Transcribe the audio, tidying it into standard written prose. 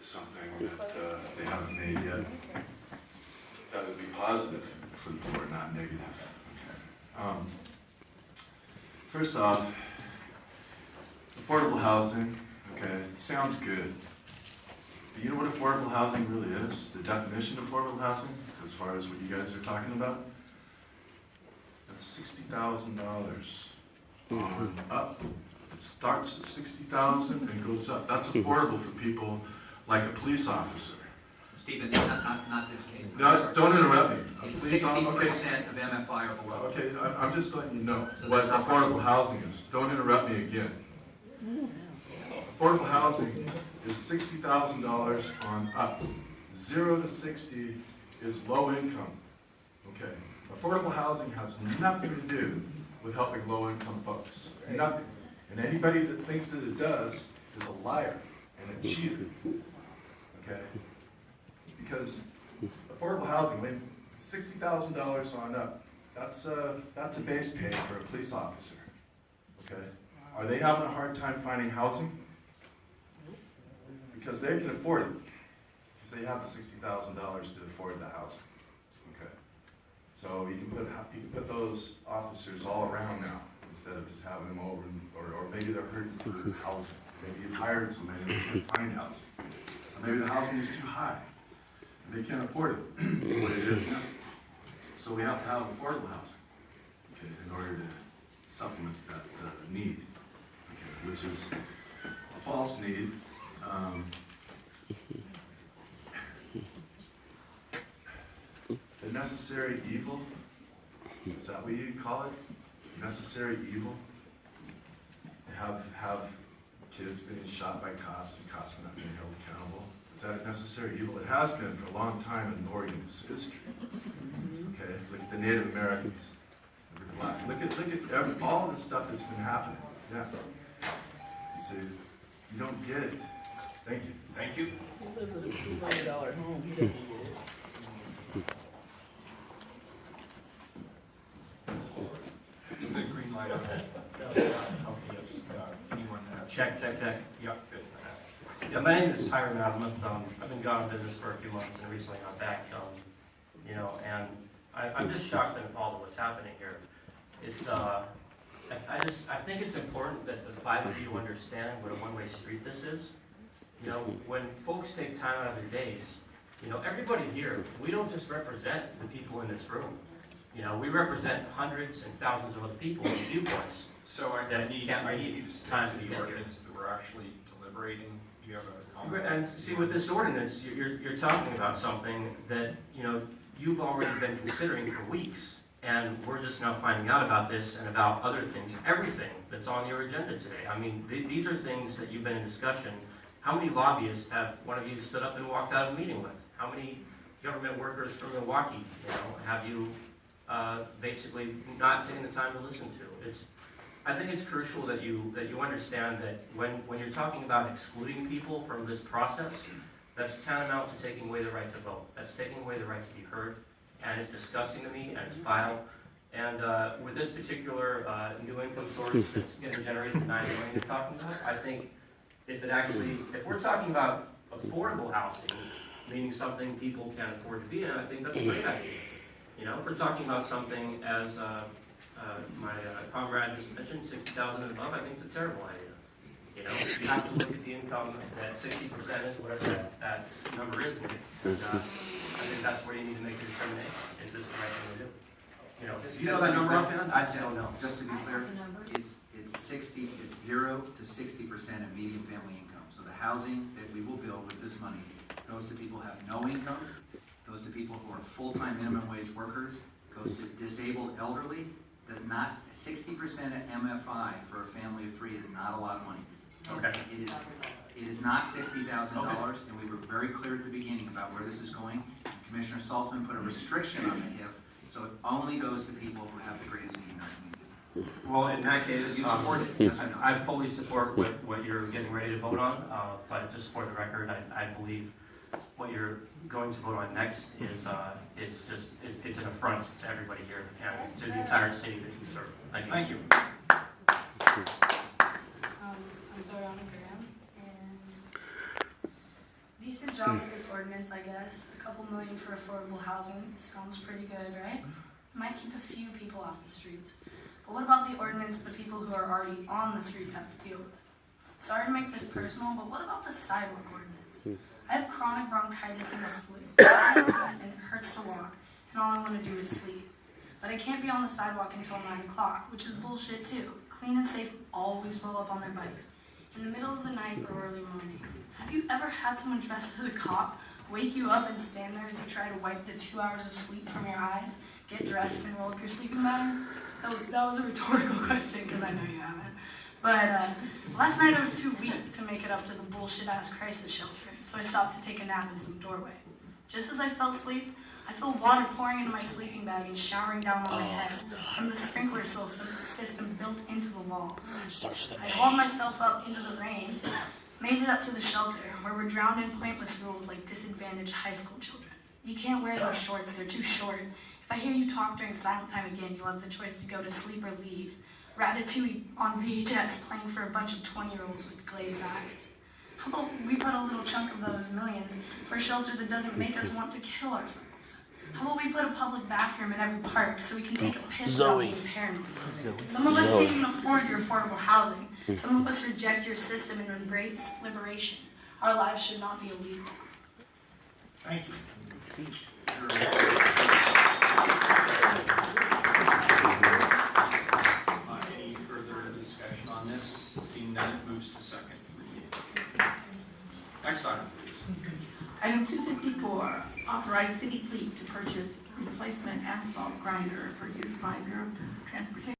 something that they haven't made yet. That would be positive for the poor, not negative. Okay. First off, affordable housing, okay, sounds good. But you know what affordable housing really is? The definition of affordable housing, as far as what you guys are talking about? That's $60,000 on up. It starts at $60,000 and goes up. That's affordable for people like a police officer. Stephen, not this case. No, don't interrupt me. A It's police 60% officer- of MFI or below. Okay, I'm just letting you know So what that's not affordable housing is. Don't interrupt me again. Affordable housing is $60,000 on up. 0 to 60 is low income. Okay. Affordable housing has nothing to do with helping low income folks. Nothing. And anybody that thinks that it does is a liar and a cheater. Okay? Because affordable housing, when $60,000 on up, that's a base pay for a police officer. Okay? Are they having a hard time finding housing? Because they can afford it. Because they have the $60,000 to afford the housing. Okay? So you can put those officers all around now instead of just having them over, or maybe they're hurting for housing. Maybe you've hired somebody and they can't find housing. Or maybe the housing is too high. They can't afford it, the way it is now. So we have to have affordable housing, okay, in order to supplement that need, okay, which is a false need. The necessary evil, is that what you call it? Necessary evil? Have kids being shot by cops and cops not being held accountable? Is that a necessary evil? It has been for a long time in Oregon's history. Okay, look at the Native Americans. Look at all the stuff that's been happening. Yeah. You see, you don't get it. Thank you. Thank you. He lives in a $200 home. He doesn't get it. Is the green light on? Anyone has? Check. Yeah, good. Yeah, my name is Hiram Azimuth. I've been gone in business for a few months and recently got back. And I'm just shocked and appalled at what's happening here. It's I think it's important that the five of you understand what a one-way street this is. You know, when folks take time out of their days, you know, everybody here, we don't just represent the people in this room. You know, we represent hundreds and thousands of other people with viewpoints. So I That need can't you be to stick time to to the get here. ordinance that we're actually deliberating. Do you have a comment? And see, with this ordinance, you're talking about something that, you know, you've already been considering for weeks. And we're just now finding out about this and about other things, everything that's on your agenda today. I mean, these are things that you've been in discussion. How many lobbyists have one of you stood up and walked out of a meeting with? How many government workers from Milwaukee, you know, have you basically not taken the time to listen to? I think it's crucial that you understand that when you're talking about excluding people from this process, that's tantamount to taking away the right to vote. That's taking away the right to be heard, and it's disgusting to me, and it's vile. And with this particular new income source that's going to generate the $9 million you're talking about, I think if we're talking about affordable housing, meaning something people can afford to be in, I think that's a great idea. You know, if we're talking about something as my comrade just mentioned, 60,000 and above, I think it's a terrible idea. You know, you have to look at the income that 60% is, whatever that number is. And I think that's where you need to make your determination. Is this the right thing to do? You know, do you know that number offhand? I just don't know. Just to be clear, it's 0 to 60% of median family income. So the housing that we will build with this money goes to people who have no income, goes to people who are full-time minimum wage workers, goes to disabled elderly. Does not, 60% of MFI for a family of 3 is not a lot of money. Okay. It is not $60,000, and we were very clear at the beginning about where this is going. Commissioner Saltzman put a restriction on the HIF, so it only goes to people who have the greatest need in our community. Well, in that case, You support it? Yes or no? I fully support what you're getting ready to vote on, but just for the record, I believe what you're going to vote on next is just, it's an affront to everybody here and to the entire city that you serve. Thank you. Thank you. I'm Zoyana Graham, and these decent job with this ordinance, I guess. A couple million for affordable housing. Sounds pretty good, right? Might keep a few people off the streets. But what about the ordinance the people who are already on the streets have to deal with? Sorry to make this personal, but what about the sidewalk ordinance? I have chronic bronchitis and the flu, and it hurts to walk, and all I want to do is sleep. But I can't be on the sidewalk until 9 o'clock, which is bullshit too. Clean and safe always roll up on their bikes, in the middle of the night or early morning. Have you ever had someone dressed as a cop wake you up and stand there as you try to wipe the 2 hours of sleep from your eyes, get dressed and roll up your sleeping bag? That was a rhetorical question, because I know you haven't. But last night I was too weak to make it up to the bullshit-ass crisis shelter, so I stopped to take a nap in some doorway. Just as I fell asleep, I felt water pouring into my sleeping bag and showering down on my head from the sprinkler system built into the walls. I hauled myself up into the rain, made it up to the shelter, where we're drowned in pointless rules like disadvantaged high school children. You can't wear those shorts, they're too short. If I hear you talk during silent time again, you'll have the choice to go to sleep or leave. Ratatouille on VHS playing for a bunch of 20-year-olds with glazed eyes. How about we put a little chunk of those millions for a shelter that doesn't make us want to kill ourselves? How about we put a public bathroom in every park so we can take a piss without being paranoid? Some of us can't even afford your affordable housing. Some of us reject your system and embrace liberation. Our lives should not be illegal. Thank you. Any further discussion on this? Seeing none, moves to second reading. Next item, please. Item 254, authorize city fleet to purchase replacement asphalt grinder for use by Bureau of Transportation.